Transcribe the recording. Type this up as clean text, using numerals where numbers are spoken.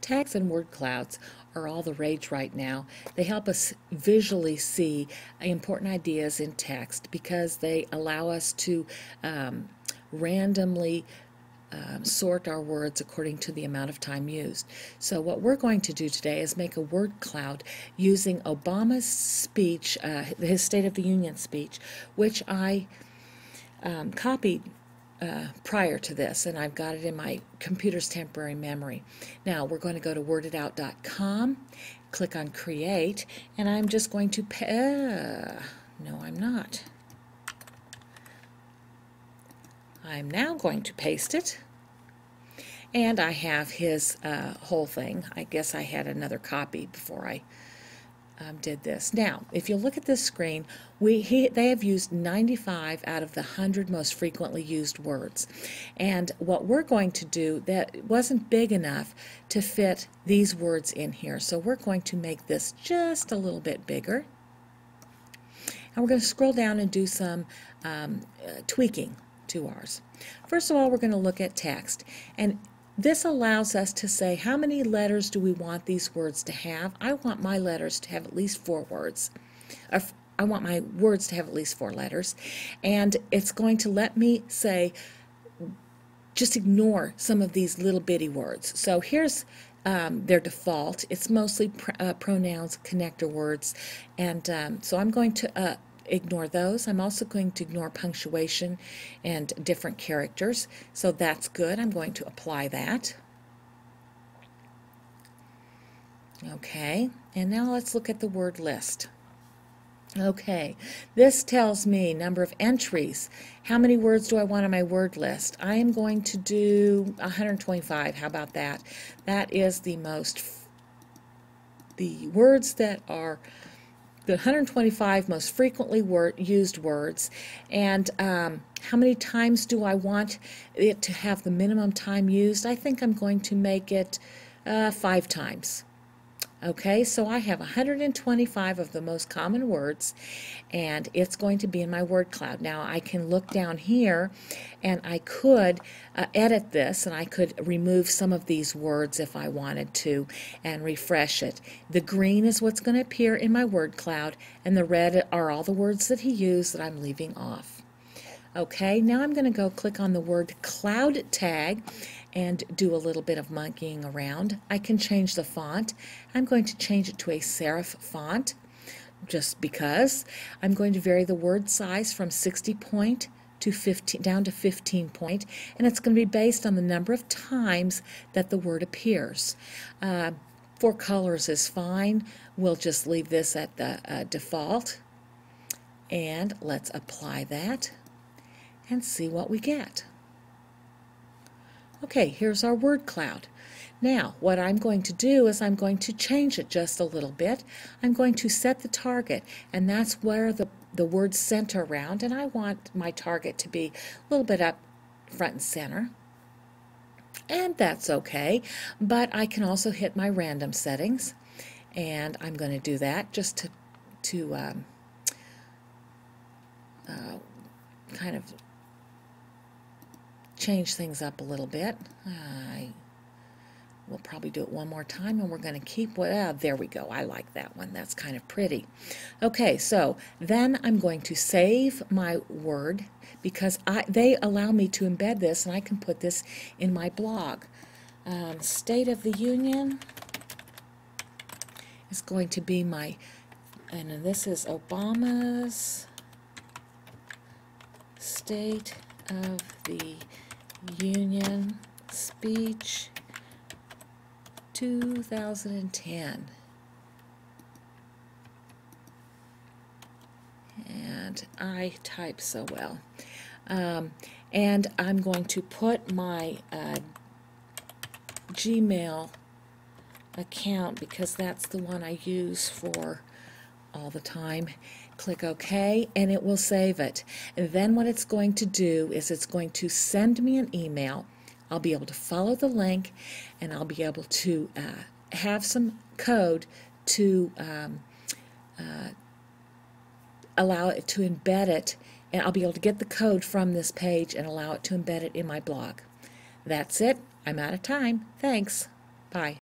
Tags and word clouds are all the rage right now. They help us visually see important ideas in text because they allow us to randomly sort our words according to the amount of time used. So what we're going to do today is make a word cloud using Obama's speech, his State of the Union speech, which I copied prior to this, and I've got it in my computer's temporary memory. Now we're going to go to worditout.com, click on create, and I'm just going to no, I'm not. I'm now going to paste it, and I have his whole thing. I guess I had another copy before I did this. Now, if you look at this screen, they have used 95 out of the 100 most frequently used words. And what we're going to do, that wasn't big enough to fit these words in here. So we're going to make this just a little bit bigger. And we're going to scroll down and do some tweaking to ours. First of all, we're going to look at text. And this allows us to say how many letters do we want these words to have. I want my letters to have at least 4 words. I want my words to have at least 4 letters. And it's going to let me say, just ignore some of these little bitty words. So here's their default. It's mostly pronouns, connector words. And so I'm going to ignore those. I'm also going to ignore punctuation and different characters, so that's good. I'm going to apply that. Okay, and now let's look at the word list. Okay, this tells me number of entries. How many words do I want on my word list? I am going to do 125. How about that? That is the words that are the 125 most frequently used words. And how many times do I want it to have the minimum time used? I think I'm going to make it 5 times. Okay, so I have 125 of the most common words, and it's going to be in my word cloud. Now I can look down here, and I could edit this, and I could remove some of these words if I wanted to, and refresh it. The green is what's going to appear in my word cloud, and the red are all the words that he used that I'm leaving off. Okay, now I'm going to go click on the word cloud tag and do a little bit of monkeying around. I can change the font. I'm going to change it to a serif font just because. I'm going to vary the word size from 60 point to 15 down to 15 point, and it's going to be based on the number of times that the word appears. 4 colors is fine. We'll just leave this at the default, and let's apply that and see what we get. Okay, here's our word cloud. Now, what I'm going to do is I'm going to change it just a little bit. I'm going to set the target, and that's where the words center around, and I want my target to be a little bit up front and center. And that's okay, but I can also hit my random settings, and I'm going to do that just to kind of change things up a little bit. We'll probably do it one more time, and we're going to keep there we go. I like that one. That's kind of pretty. Okay, so then I'm going to save my word because they allow me to embed this, and I can put this in my blog. State of the Union is going to be my, and this is Obama's State of the Union speech 2010. And I type so well. And I'm going to put my Gmail account because that's the one I use for all the time. Click OK, and it will save it. And then what it's going to do is it's going to send me an email. I'll be able to follow the link, and I'll be able to have some code to allow it to embed it, and I'll be able to get the code from this page and allow it to embed it in my blog. That's it. I'm out of time. Thanks. Bye.